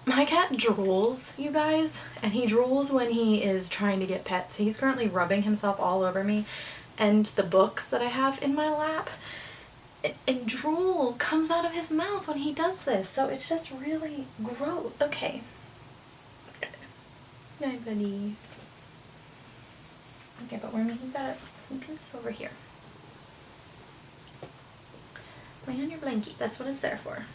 My cat drools, you guys, and he drools when he is trying to get pets. He's currently rubbing himself all over me and the books that I have in my lap. And drool comes out of his mouth when he does this, so it's just really gross. Okay. Hi, buddy. Okay, but we're making that. You can sit over here. Lay on your blankie. That's what it's there for.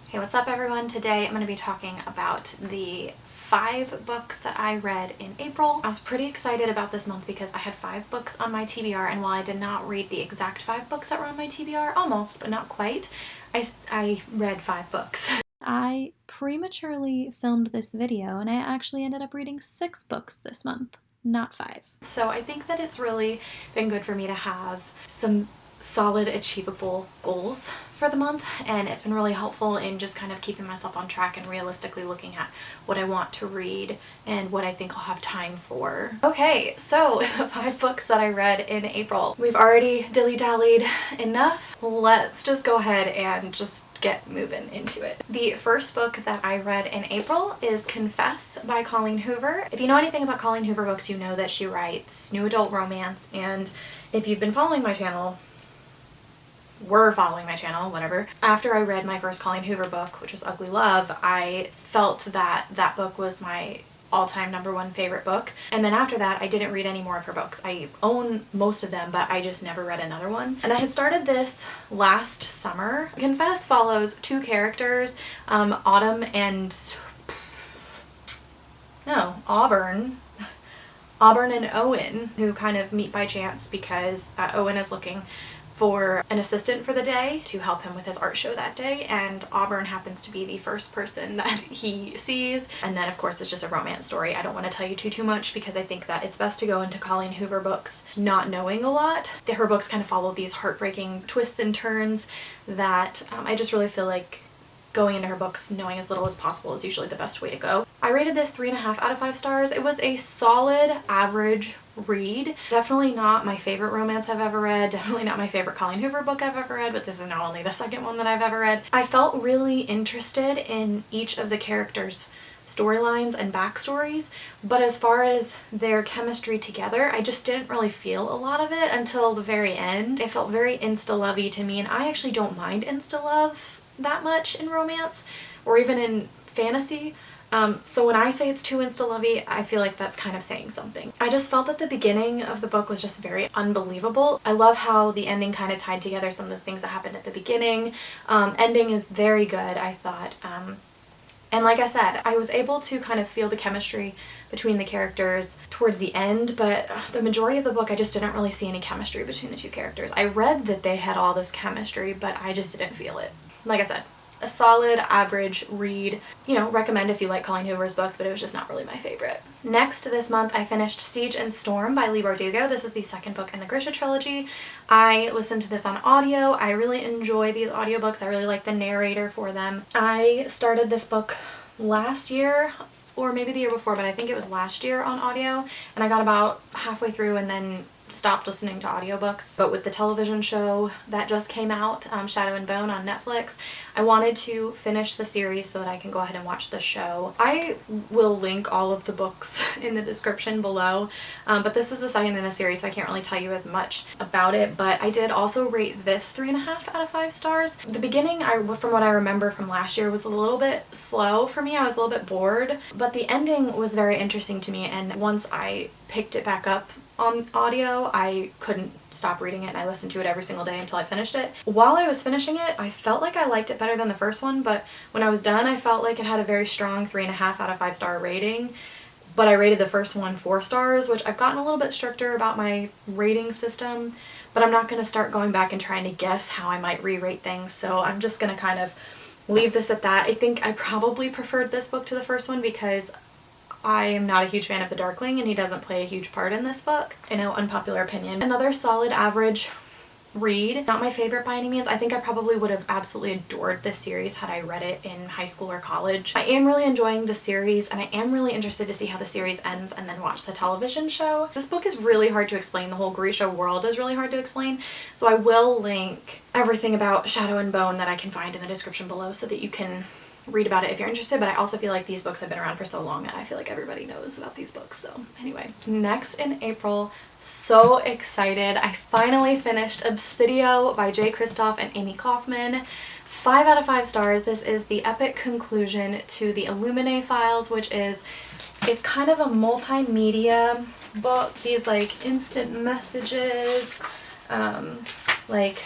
Hey, what's up everyone? Today I'm going to be talking about the 5 books that I read in April. I was pretty excited about this month because I had 5 books on my TBR, and while I did not read the exact 5 books that were on my TBR, almost, but not quite, I read 5 books. I prematurely filmed this video and I actually ended up reading 6 books this month, not 5. So I think that it's really been good for me to have some solid achievable goals for the month, and it's been really helpful in just kind of keeping myself on track and realistically looking at what I want to read and what I think I'll have time for. Okay, so the 5 books that I read in April. We've already dilly-dallied enough. Let's just go ahead and just get moving into it. The first book that I read in April is Confess by Colleen Hoover. If you know anything about Colleen Hoover books, you know that she writes new adult romance, and if you've been following my channel, whatever. After I read my first Colleen Hoover book, which was Ugly Love, I felt that that book was my all-time #1 favorite book. And then after that, I didn't read any more of her books. I own most of them, but I just never read another one. And I had started this last summer. Confess follows 2 characters, Auburn and Owen, who kind of meet by chance because Owen is looking for an assistant for the day to help him with his art show that day, and Auburn happens to be the first person that he sees. And then of course it's just a romance story. I don't want to tell you too much because I think that it's best to go into Colleen Hoover books not knowing a lot. Her books kind of follow these heartbreaking twists and turns that I just really feel like going into her books knowing as little as possible is usually the best way to go. I rated this 3.5 out of 5 stars. It was a solid average read. Definitely not my favorite romance I've ever read, definitely not my favorite Colleen Hoover book I've ever read, but this is now only the second one that I've ever read. I felt really interested in each of the characters' storylines and backstories, but as far as their chemistry together, I just didn't really feel a lot of it until the very end. It felt very insta-lovey to me, and I actually don't mind insta-love that much in romance or even in fantasy. So when I say it's too insta-lovey, I feel like that's kind of saying something. I just felt that the beginning of the book was just very unbelievable. I love how the ending kind of tied together some of the things that happened at the beginning. Ending is very good, I thought. And like I said, I was able to kind of feel the chemistry between the characters towards the end, but the majority of the book I just didn't really see any chemistry between the 2 characters. I read that they had all this chemistry, but I just didn't feel it. Like I said, a solid average read. You know, recommend if you like Colleen Hoover's books, but it was just not really my favorite. Next this month I finished Siege and Storm by Leigh Bardugo. This is the 2nd book in the Grisha trilogy. I listened to this on audio. I really enjoy these audiobooks. I really like the narrator for them. I started this book last year, or maybe the year before, but I think it was last year on audio, and I got about halfway through and then stopped listening to audiobooks. But with the television show that just came out, Shadow and Bone on Netflix, I wanted to finish the series so that I can go ahead and watch the show. I will link all of the books in the description below, but this is the 2nd in a series, so I can't really tell you as much about it, but I did also rate this 3.5 out of 5 stars. The beginning, from what I remember from last year, was a little bit slow for me. I was a little bit bored, but the ending was very interesting to me, and once I picked it back up on audio, I couldn't stop reading it, and I listened to it every single day until I finished it. While I was finishing it, I felt like I liked it better than the first one, but when I was done, I felt like it had a very strong 3.5 out of 5 star rating. But I rated the first one 4 stars, which I've gotten a little bit stricter about my rating system, but I'm not going to start going back and trying to guess how I might re-rate things, so I'm just going to kind of leave this at that. I think I probably preferred this book to the first one because I am not a huge fan of the Darkling, and he doesn't play a huge part in this book. I know, unpopular opinion. Another solid average read. Not my favorite by any means. I think I probably would have absolutely adored this series had I read it in high school or college. I am really enjoying the series, and I am really interested to see how the series ends and then watch the television show. This book is really hard to explain. The whole Grisha world is really hard to explain, so I will link everything about Shadow and Bone that I can find in the description below so that you can read about it if you're interested, but I also feel like these books have been around for so long that I feel like everybody knows about these books. So anyway, next in April, so excited, I finally finished Obsidio by Jay Kristoff and Amy Kaufman. 5 out of 5 stars. This is the epic conclusion to the Illuminae files, which is, it's kind of a multimedia book. These like instant messages, like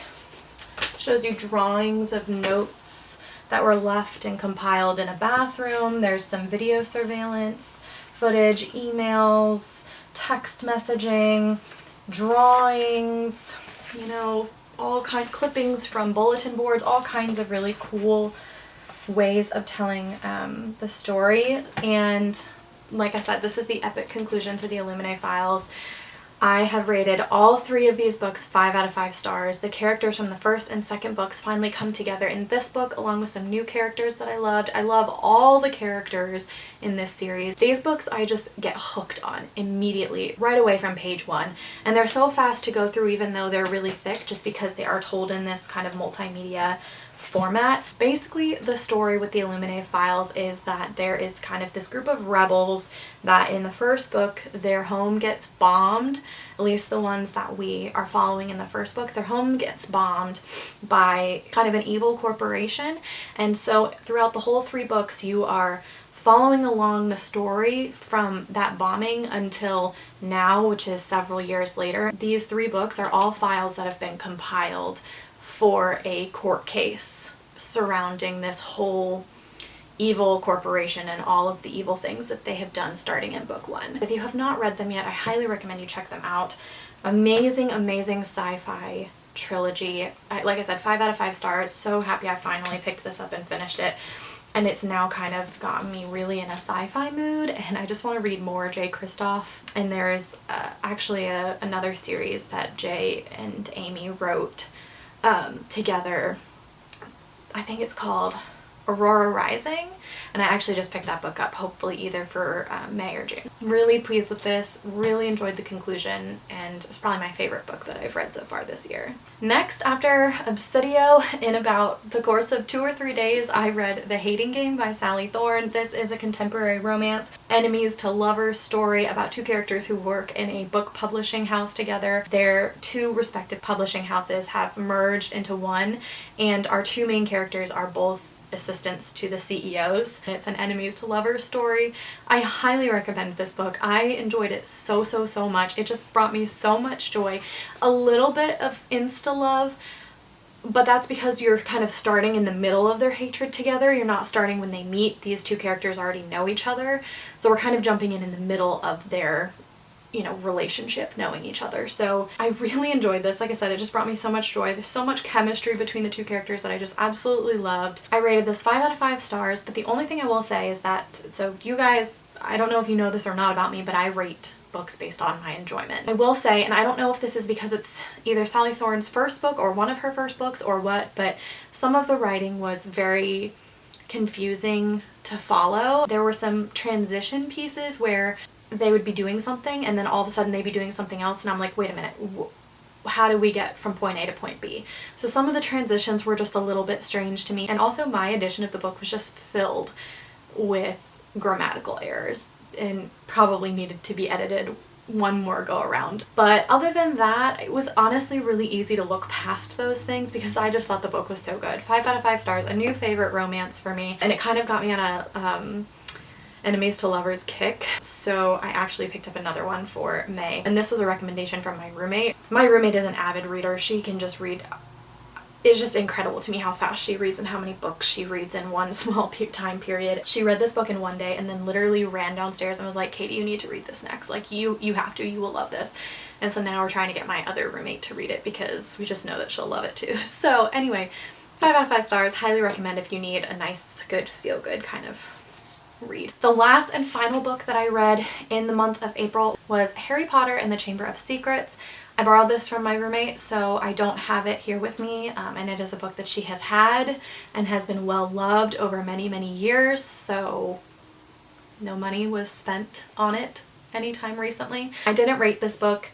shows you drawings of notes that were left and compiled in a bathroom. There's some video surveillance footage, emails, text messaging, drawings, you know, all kind of clippings from bulletin boards, all kinds of really cool ways of telling the story. And like I said, this is the epic conclusion to the Illuminae files. I have rated all 3 of these books 5 out of 5 stars. The characters from the first and second books finally come together in this book, along with some new characters that I loved. I love all the characters in this series. These books I just get hooked on immediately, right away from page 1. And they're so fast to go through, even though they're really thick, just because they are told in this kind of multimedia format. Basically, the story with the Illuminae files is that there is kind of this group of rebels that in the first book, their home gets bombed, at least the ones that we are following in the first book. Their home gets bombed by kind of an evil corporation, and so throughout the whole 3 books, you are following along the story from that bombing until now, which is several years later. These 3 books are all files that have been compiled for a court case surrounding this whole evil corporation and all of the evil things that they have done starting in book 1. If you have not read them yet, I highly recommend you check them out. Amazing, amazing sci-fi trilogy. Like I said, 5 out of 5 stars. So happy I finally picked this up and finished it. And it's now kind of gotten me really in a sci-fi mood, and I just want to read more Jay Kristoff. And there's actually another series that Jay and Amy wrote together. I think it's called Aurora Rising, and I actually just picked that book up, hopefully either for May or June. Really pleased with this, really enjoyed the conclusion, and it's probably my favorite book that I've read so far this year. Next, after Obsidio, in about the course of 2 or 3 days, I read The Hating Game by Sally Thorne. This is a contemporary romance, enemies to lovers story about 2 characters who work in a book publishing house together. Their 2 respective publishing houses have merged into one, and our 2 main characters are both assistants to the CEOs. It's an enemies to lovers story. I highly recommend this book. I enjoyed it so much. It just brought me so much joy. A little bit of insta-love, but that's because you're kind of starting in the middle of their hatred together. You're not starting when they meet. These 2 characters already know each other, so we're kind of jumping in the middle of their, you know, relationship, knowing each other. So I really enjoyed this. Like I said, it just brought me so much joy. There's so much chemistry between the 2 characters that I just absolutely loved. I rated this 5 out of 5 stars, but the only thing I will say is that, so you guys, I don't know if you know this or not about me, but I rate books based on my enjoyment. I will say, and I don't know if this is because it's either Sally Thorne's first book or one of her first books or what, but some of the writing was very confusing to follow. There were some transition pieces where they would be doing something and then all of a sudden they'd be doing something else, and I'm like, wait a minute, how do we get from point A to point B? So some of the transitions were just a little bit strange to me, and also my edition of the book was just filled with grammatical errors and probably needed to be edited one more go around. But other than that, it was honestly really easy to look past those things because I just thought the book was so good. 5 out of 5 stars, a new favorite romance for me, and it kind of got me on a enemies to lovers kick, so I actually picked up another one for May, and this was a recommendation from my roommate. My roommate is an avid reader. She can just read. It's just incredible to me how fast she reads and how many books she reads in one small time period. She read this book in one day and then literally ran downstairs and was like, Katie, you need to read this next. Like, you have to. You will love this. And so now we're trying to get my other roommate to read it because we just know that she'll love it too. So anyway, 5 out of 5 stars. Highly recommend if you need a nice, good, feel-good kind of read. The last and final book that I read in the month of April was Harry Potter and the Chamber of Secrets. I borrowed this from my roommate, so I don't have it here with me, and it is a book that she has had and has been well loved over many years, so no money was spent on it anytime recently. I didn't rate this book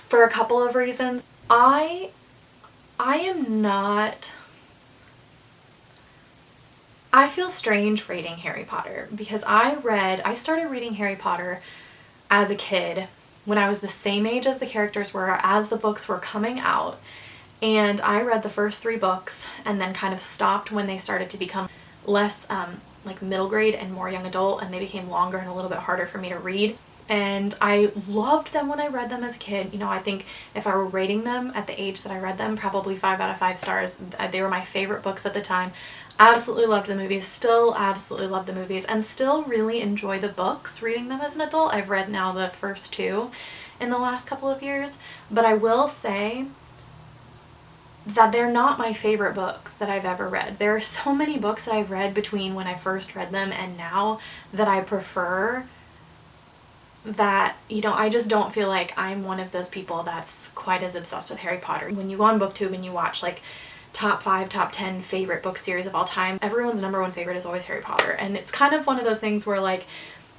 for a couple of reasons. I am not I feel strange rating Harry Potter because I started reading Harry Potter as a kid when I was the same age as the characters were, as the books were coming out. And I read the first 3 books and then kind of stopped when they started to become less like middle grade and more young adult, and they became longer and a little bit harder for me to read. And I loved them when I read them as a kid. You know, I think if I were rating them at the age that I read them, probably 5 out of 5 stars. They were my favorite books at the time. Absolutely loved the movies, still absolutely love the movies, and still really enjoy the books reading them as an adult. I've read now the first 2 in the last couple of years, but I will say that they're not my favorite books that I've ever read. There are so many books that I've read between when I first read them and now that I prefer, that, you know, I just don't feel like I'm one of those people that's quite as obsessed with Harry Potter. When you go on BookTube and you watch like top 5, top 10 favorite book series of all time, everyone's number 1 favorite is always Harry Potter. And it's kind of one of those things where, like,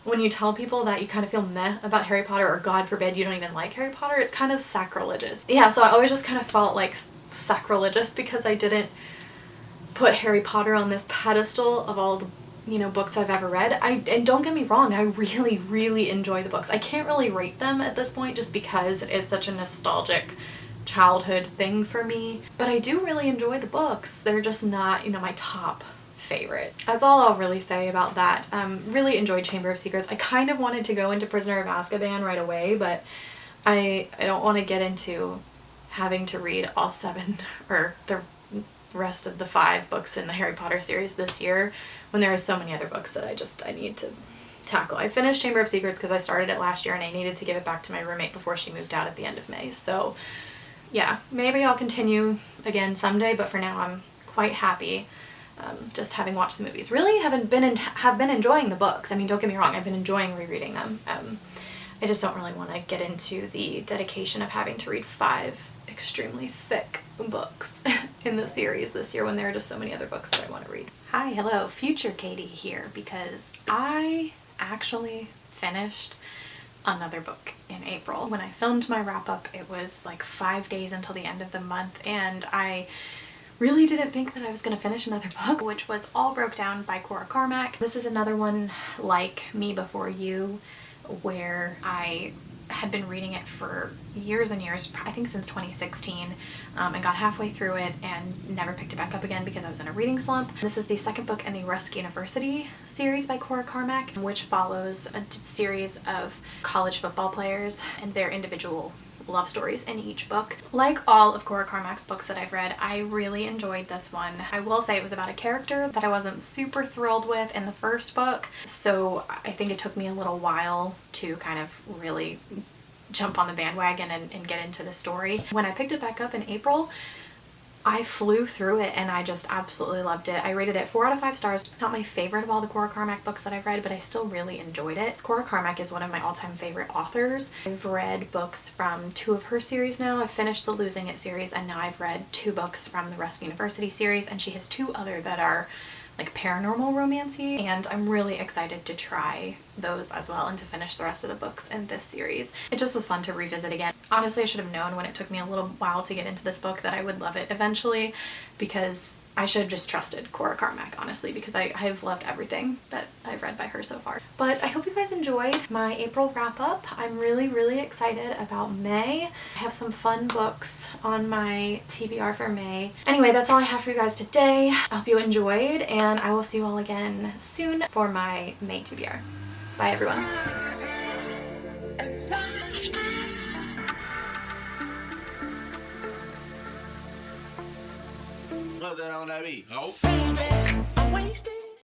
when you tell people that you kind of feel meh about Harry Potter, or God forbid you don't even like Harry Potter, it's kind of sacrilegious. Yeah, so I always just kind of felt like sacrilegious because I didn't put Harry Potter on this pedestal of all the, you know, books I've ever read. And don't get me wrong, I really, really enjoy the books. I can't really rate them at this point just because it is such a nostalgic childhood thing for me. But I do really enjoy the books. They're just not, you know, my top favorite. That's all I'll really say about that. Really enjoyed Chamber of Secrets. I kind of wanted to go into Prisoner of Azkaban right away, but I don't want to get into having to read all 7 or the rest of the 5 books in the Harry Potter series this year when there are so many other books that I need to tackle. I finished Chamber of Secrets because I started it last year and I needed to give it back to my roommate before she moved out at the end of May. So yeah, maybe I'll continue again someday, but for now I'm quite happy just having watched the movies. Really have been enjoying the books. I mean, don't get me wrong, I've been enjoying rereading them. I just don't really want to get into the dedication of having to read 5 extremely thick books in the series this year when there are just so many other books that I want to read. Hi, hello, future Katie here, because I actually finished another book in April. When I filmed my wrap-up, it was like 5 days until the end of the month, and I really didn't think that I was going to finish another book, which was All Broke Down by Cora Carmack. This is another one like Me Before You, where I had been reading it for years and years, I think since 2016, and got halfway through it and never picked it back up again because I was in a reading slump. This is the second book in the Rusk University series by Cora Carmack, which follows a series of college football players and their individual love stories in each book. Like all of Cora Carmack's books that I've read, I really enjoyed this one. I will say it was about a character that I wasn't super thrilled with in the first book, so I think it took me a little while to kind of really jump on the bandwagon and get into the story. When I picked it back up in April, I flew through it and I just absolutely loved it. I rated it 4 out of 5 stars. Not my favorite of all the Cora Carmack books that I've read, but I still really enjoyed it. Cora Carmack is one of my all-time favorite authors. I've read books from 2 of her series now. I've finished the Losing It series, and now I've read 2 books from the Rusk University series, and she has 2 other that are like paranormal romancy, and I'm really excited to try those as well and to finish the rest of the books in this series. It just was fun to revisit again. Honestly, I should have known when it took me a little while to get into this book that I would love it eventually, because I should have just trusted Cora Carmack, honestly, because I've loved everything that I've read by her so far. But I hope you guys enjoyed my April wrap-up. I'm really, really excited about May. I have some fun books on my TBR for May. Anyway, that's all I have for you guys today. I hope you enjoyed, and I will see you all again soon for my May TBR. Bye, everyone. What's that on that beat? Oh, baby, I'm wasted.